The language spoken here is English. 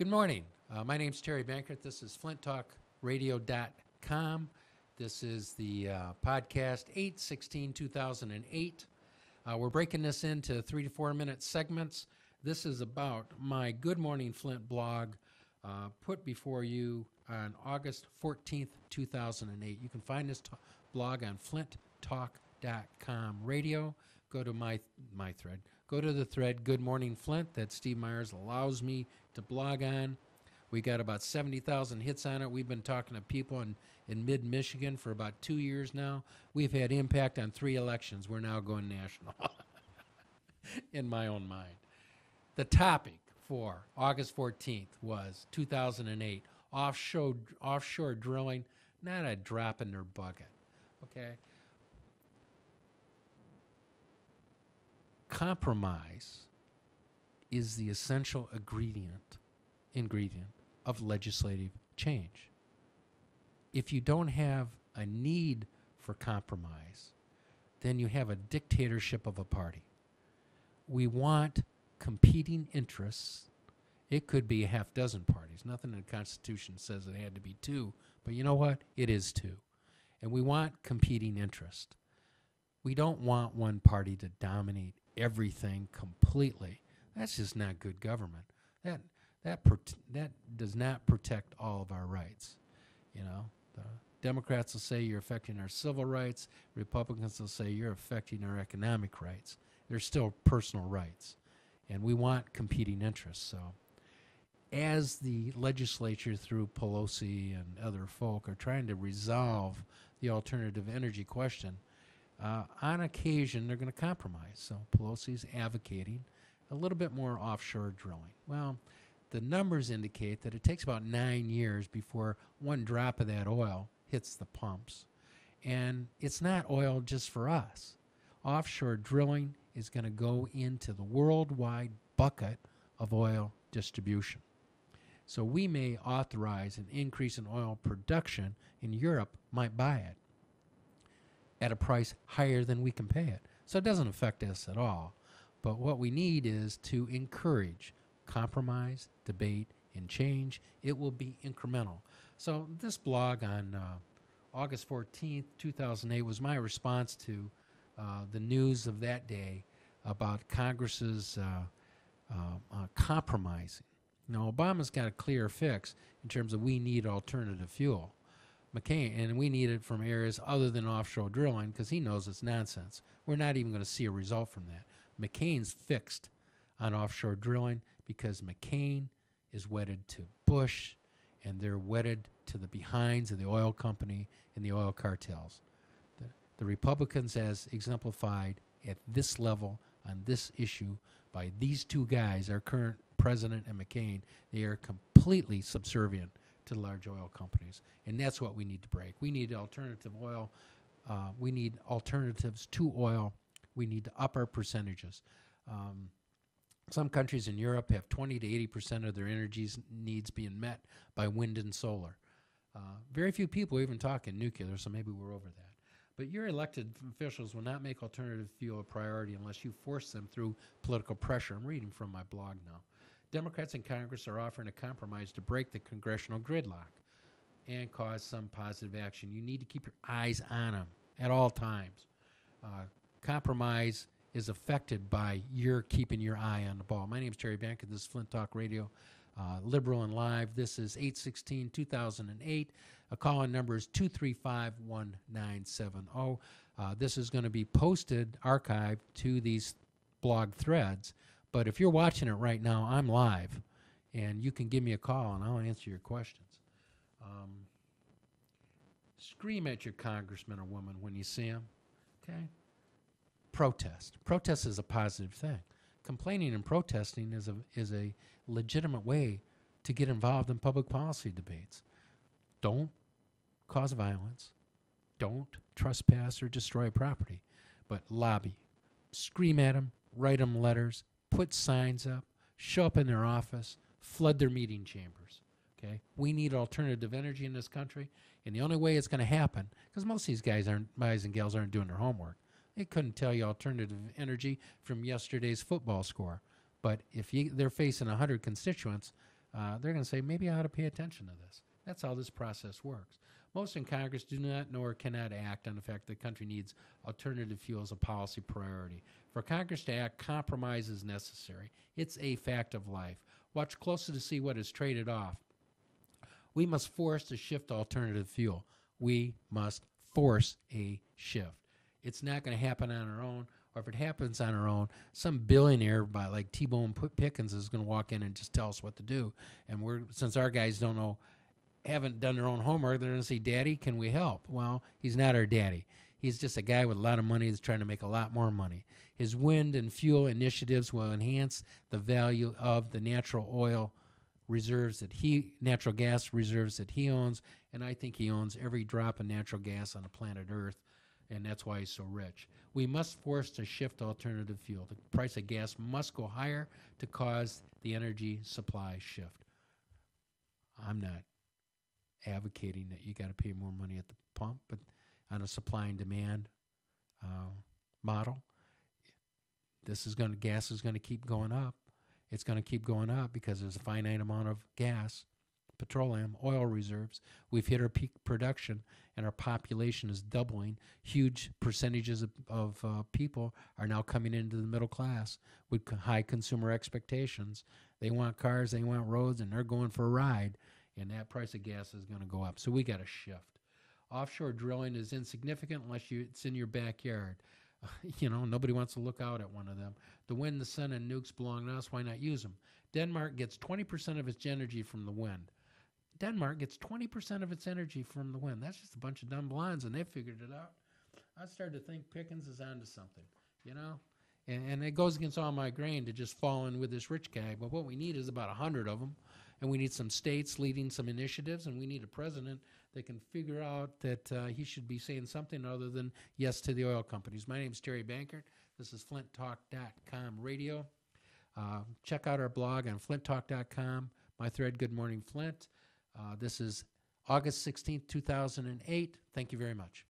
Good morning. My name's Terry Bankert. This is flinttalkradio.com. This is the podcast 8/16/2008. We're breaking this into 3 to 4 minute segments. This is about my Good Morning Flint blog put before you on August 14th, 2008. You can find this blog on flinttalk.com radio. Go to my thread. Go to the thread Good Morning Flint that Steve Myers allows me to blog on. We got about 70,000 hits on it. We've been talking to people in mid-Michigan for about 2 years now. We've had impact on 3 elections. We're now going national in my own mind. The topic for August 14th was 2008, offshore drilling, not a drop in their bucket, okay? Compromise is the essential ingredient of legislative change. If you don't have a need for compromise, then you have a dictatorship of a party. We want competing interests. It could be a half dozen parties. Nothing in the Constitution says it had to be 2, but you know what? It is 2. And we want competing interests. We don't want one party to dominate everything completely. That's just not good government. That does not protect all of our rights. You know, the Democrats will say you're affecting our civil rights. Republicans will say you're affecting our economic rights. They're still personal rights, and we want competing interests. So, as the legislature through Pelosi and other folk are trying to resolve the alternative energy question, on occasion they're going to compromise. So Pelosi's advocating a little bit more offshore drilling. Well, the numbers indicate that it takes about 9 years before one drop of that oil hits the pumps. And it's not oil just for us. Offshore drilling is going to go into the worldwide bucket of oil distribution. So we may authorize an increase in oil production, and Europe might buy it at a price higher than we can pay it. So it doesn't affect us at all. But what we need is to encourage compromise, debate, and change. It will be incremental. So this blog on August 14th, 2008 was my response to the news of that day about Congress's compromising. Now, Obama's got a clear fix in terms of we need alternative fuel. McCain, and we need it from areas other than offshore drilling because he knows it's nonsense. We're not even going to see a result from that. McCain's fixed on offshore drilling because McCain is wedded to Bush, and they're wedded to the behinds of the oil company and the oil cartels. The Republicans, as exemplified at this level on this issue by these 2 guys, our current president and McCain, they are completely subservient to the large oil companies, and that's what we need to break. We need alternative oil. We need alternatives to oil. We need to up our percentages. Some countries in Europe have 20 to 80% of their energy needs being met by wind and solar. Very few people even talk in nuclear, so maybe we're over that. But your elected officials will not make alternative fuel a priority unless you force them through political pressure. I'm reading from my blog now. Democrats in Congress are offering a compromise to break the congressional gridlock and cause some positive action. You need to keep your eyes on them at all times. Compromise is affected by your keeping your eye on the ball. My name is Terry Bankert. This is Flint Talk Radio, Liberal and Live. This is 8/16/2008. A call-in number is 235-1970. This is going to be posted, archived to these blog threads. But if you're watching it right now, I'm live, and you can give me a call, and I'll answer your questions. Scream at your congressman or woman when you see him, okay? Protest. Protest is a positive thing. Complaining and protesting is a legitimate way to get involved in public policy debates. Don't cause violence. Don't trespass or destroy property, but lobby. Scream at them, write them letters, put signs up, show up in their office, flood their meeting chambers. Okay, we need alternative energy in this country, and the only way it's going to happen, because most of these guys and gals aren't doing their homework. They couldn't tell you alternative energy from yesterday's football score. But if they're facing 100 constituents, they're going to say, maybe I ought to pay attention to this. That's how this process works. Most in Congress do not know or cannot act on the fact that the country needs alternative fuels a policy priority. For Congress to act, compromise is necessary. It's a fact of life. Watch closely to see what is traded off. We must force a shift to alternative fuel. We must force a shift. It's not going to happen on our own, or if it happens on our own, some billionaire like T-Bone Pickens is going to walk in and just tell us what to do. And since our guys haven't done their own homework, they're going to say, Daddy, can we help? Well, he's not our daddy. He's just a guy with a lot of money that's trying to make a lot more money. His wind and fuel initiatives will enhance the value of the natural gas reserves that he owns, and I think he owns every drop of natural gas on the planet Earth, and that's why he's so rich. We must force a shift to alternative fuel. The price of gas must go higher to cause the energy supply shift. I'm not advocating that you got to pay more money at the pump, but on a supply and demand model, gas is going to keep going up. It's going to keep going up because there's a finite amount of gas, petroleum, oil reserves. We've hit our peak production, and our population is doubling. Huge percentages of people are now coming into the middle class with high consumer expectations. They want cars, they want roads, and they're going for a ride, and that price of gas is going to go up. So we got to shift. Offshore drilling is insignificant unless it's in your backyard. Nobody wants to look out at one of them. The wind, the sun, and nukes belong to us. Why not use them? Denmark gets 20% of its energy from the wind. Denmark gets 20% of its energy from the wind. That's just a bunch of dumb blondes, and they figured it out. I started to think Pickens is onto something, And it goes against all my grain to just fall in with this rich guy. But what we need is about 100 of them. And we need some states leading some initiatives, and we need a president that can figure out that he should be saying something other than yes to the oil companies. My name is Terry Bankert. This is FlintTalk.com radio. Check out our blog on FlintTalk.com. My thread, Good Morning Flint. This is August 16th, 2008. Thank you very much.